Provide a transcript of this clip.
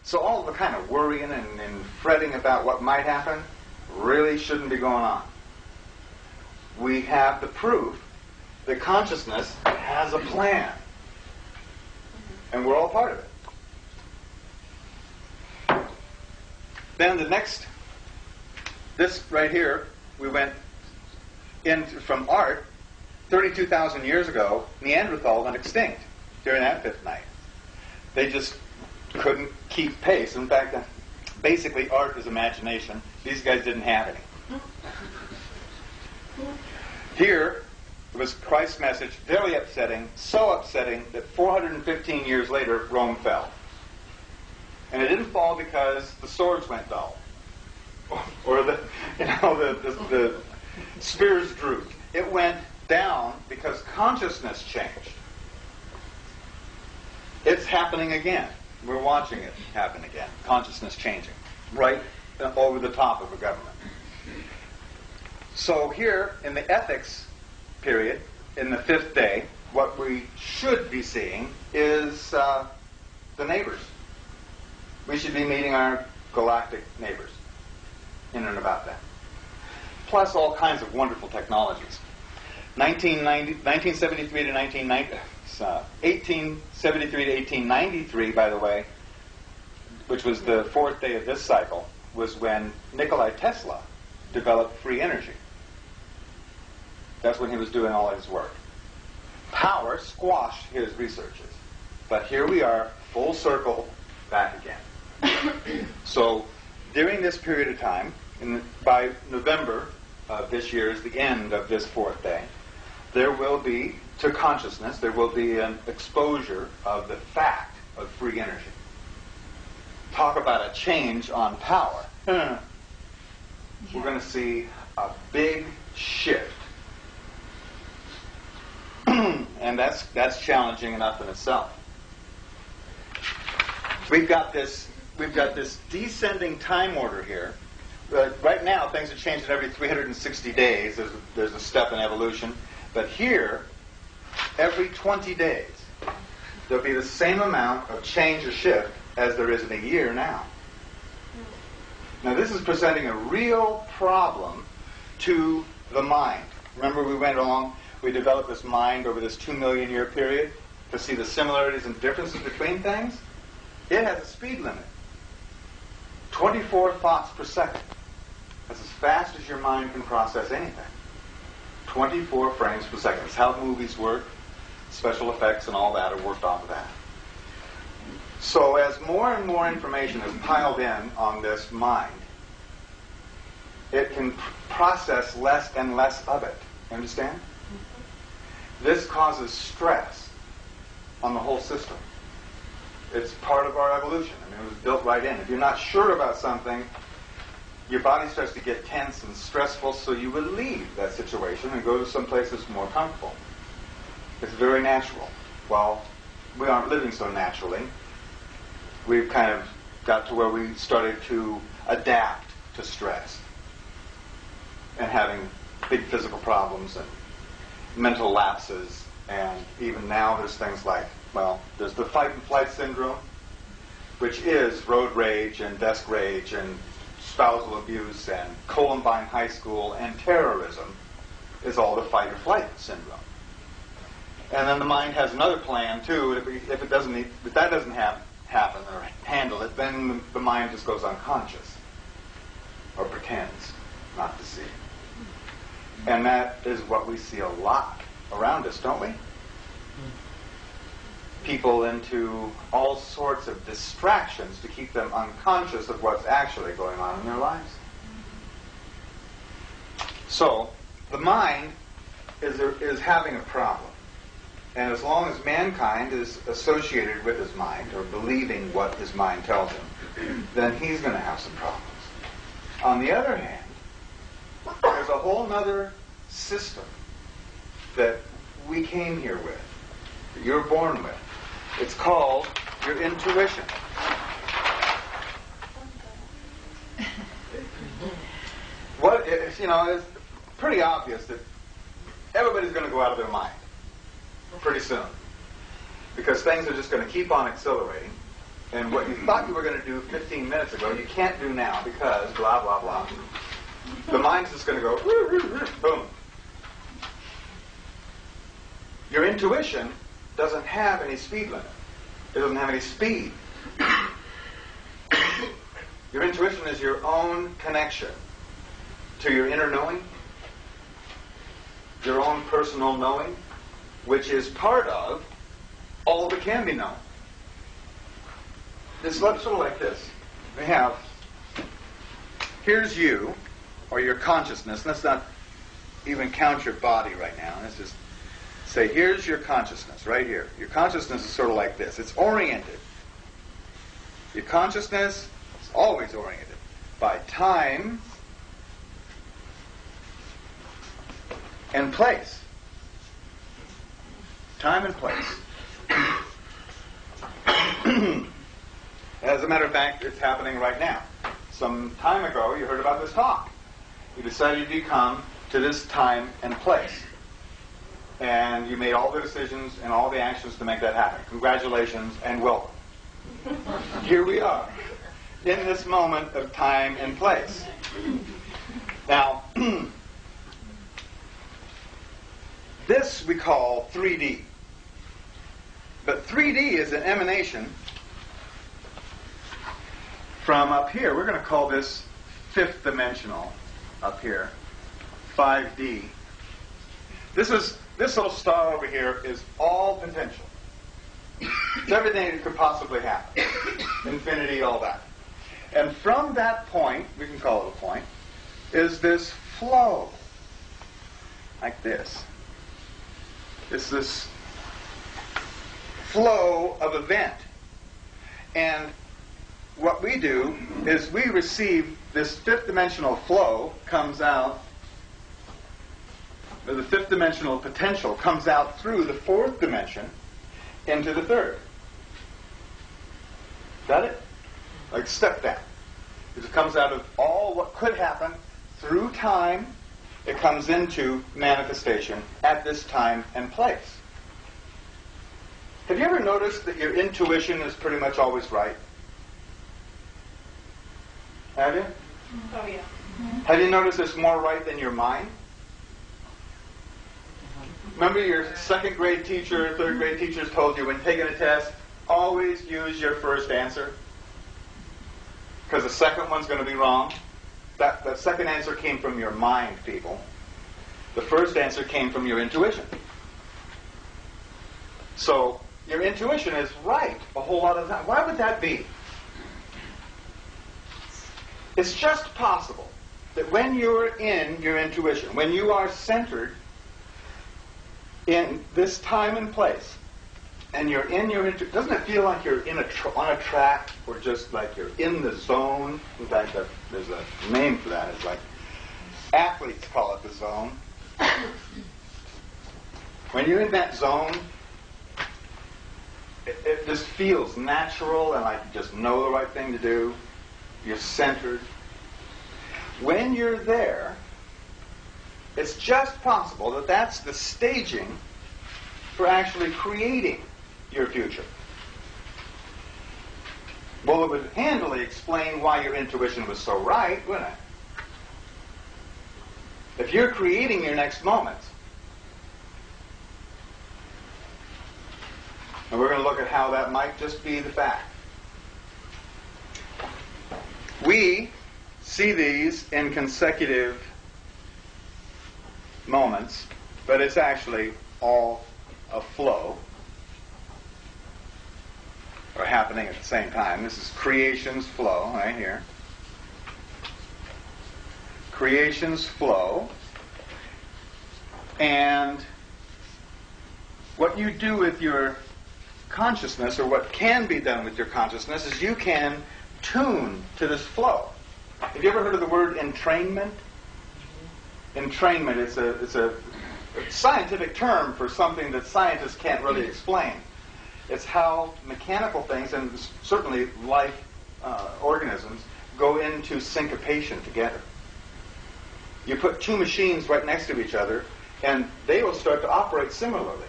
So all the kind of worrying and fretting about what might happen really shouldn't be going on. We have the proof that consciousness has a plan. And we're all part of it. Then this right here, we went in from art, 32,000 years ago, Neanderthal went extinct during that fifth night. They just couldn't keep pace. In fact, basically art is imagination. These guys didn't have any. Here was Christ's message, very upsetting, so upsetting that 415 years later, Rome fell. And it didn't fall because the swords went dull, or the spears drooped. It went down because consciousness changed. It's happening again. We're watching it happen again. Consciousness changing, right over the top of a government. So here in the ethics period, in the fifth day, what we should be seeing is the neighbors. We should be meeting our galactic neighbors in and about that. Plus all kinds of wonderful technologies. 1873 to 1893, by the way, which was the fourth day of this cycle, was when Nikola Tesla developed free energy. That's when he was doing all his work. Power squashed his researches. But here we are, full circle, back again. So during this period of time, by November of this year is the end of this fourth day, there will be, to consciousness, there will be an exposure of the fact of free energy. Talk about a change on power. We're going to see a big shift. And that's challenging enough in itself. We've got this descending time order here. Right now, things are changing every 360 days. There's a step in evolution. But here, every 20 days, there'll be the same amount of change or shift as there is in a year now. Now, this is presenting a real problem to the mind. Remember, we went along, we developed this mind over this 2 million year period to see the similarities and differences between things. It has a speed limit. 24 thoughts per second. That's as fast as your mind can process anything. 24 frames per second. That's how movies work. Special effects and all that are worked off of that. So as more and more information is piled in on this mind, it can process less and less of it. You understand? This causes stress on the whole system. It's part of our evolution. I mean, it was built right in. If you're not sure about something, your body starts to get tense and stressful, so you would leave that situation and go to some place that's more comfortable. It's very natural. Well, we aren't living so naturally. We've kind of got to where we started to adapt to stress and having big physical problems and mental lapses, and even now there's things like, well, there's the fight and flight syndrome, which is road rage and desk rage and spousal abuse and Columbine High School and terrorism is all the fight or flight syndrome. And then the mind has another plan too. If that doesn't happen or handle it, then the mind just goes unconscious or pretends not to see. And that is what we see a lot around us, don't we? People into all sorts of distractions to keep them unconscious of what's actually going on in their lives. So, the mind is having a problem. And as long as mankind is associated with his mind, or believing what his mind tells him, then he's going to have some problems. On the other hand, there's a whole other system that we came here with, that you're born with. It's called your intuition. It's pretty obvious that everybody's going to go out of their mind pretty soon, because things are just going to keep on accelerating. And what you thought you were going to do 15 minutes ago, you can't do now because blah, blah, blah. The mind's just going to go, boom. Your intuition doesn't have any speed limit. It doesn't have any speed. Your intuition is your own connection to your inner knowing, your own personal knowing, which is part of all that can be known. It's sort of like this. We have, here's you, or your consciousness. Let's not even count your body right now. Let's just say, here's your consciousness, right here. Your consciousness is sort of like this. It's oriented. Your consciousness is always oriented by time and place. Time and place. As a matter of fact, it's happening right now. Some time ago, you heard about this talk. You decided to come to this time and place. And you made all the decisions and all the actions to make that happen. Congratulations and welcome. Here we are, in this moment of time and place. Now, this we call 3D. But 3D is an emanation from up here. We're going to call this fifth dimensional up here, 5D. This little star over here is all potential. It's everything that could possibly happen. Infinity, all that. And from that point, we can call it a point, is this flow. Like this. It's this flow of event. And what we do is we receive this fifth dimensional flow comes out, or the fifth dimensional potential comes out through the fourth dimension into the third. Got it? Like step down. It comes out of all what could happen through time. It comes into manifestation at this time and place. Have you ever noticed that your intuition is pretty much always right? Have you? Oh, yeah. Have you noticed it's more right than your mind? Remember your second grade teacher, third grade teachers told you when taking a test, always use your first answer? Because the second one's going to be wrong. That second answer came from your mind, people. The first answer came from your intuition. So, your intuition is right a whole lot of the time. Why would that be? It's just possible that when you're in your intuition, when you are centered in this time and place, and you're in your intuition, doesn't it feel like you're on a track, or just like you're in the zone? In fact, there's a name for that. It's like athletes call it the zone. When you're in that zone, it just feels natural and like you just know the right thing to do. You're centered. When you're there, it's just possible that that's the staging for actually creating your future. Well, it would handily explain why your intuition was so right, wouldn't it? If you're creating your next moment, and we're going to look at how that might just be the fact. We see these in consecutive moments, but it's actually all a flow, or happening at the same time. This is creation's flow right here. Creation's flow. And what you do with your consciousness, or what can be done with your consciousness, is you can tune to this flow. Have you ever heard of the word entrainment? Entrainment, it's a scientific term for something that scientists can't really explain. It's how mechanical things, and certainly life organisms, go into syncopation together. You put two machines right next to each other, and they will start to operate similarly.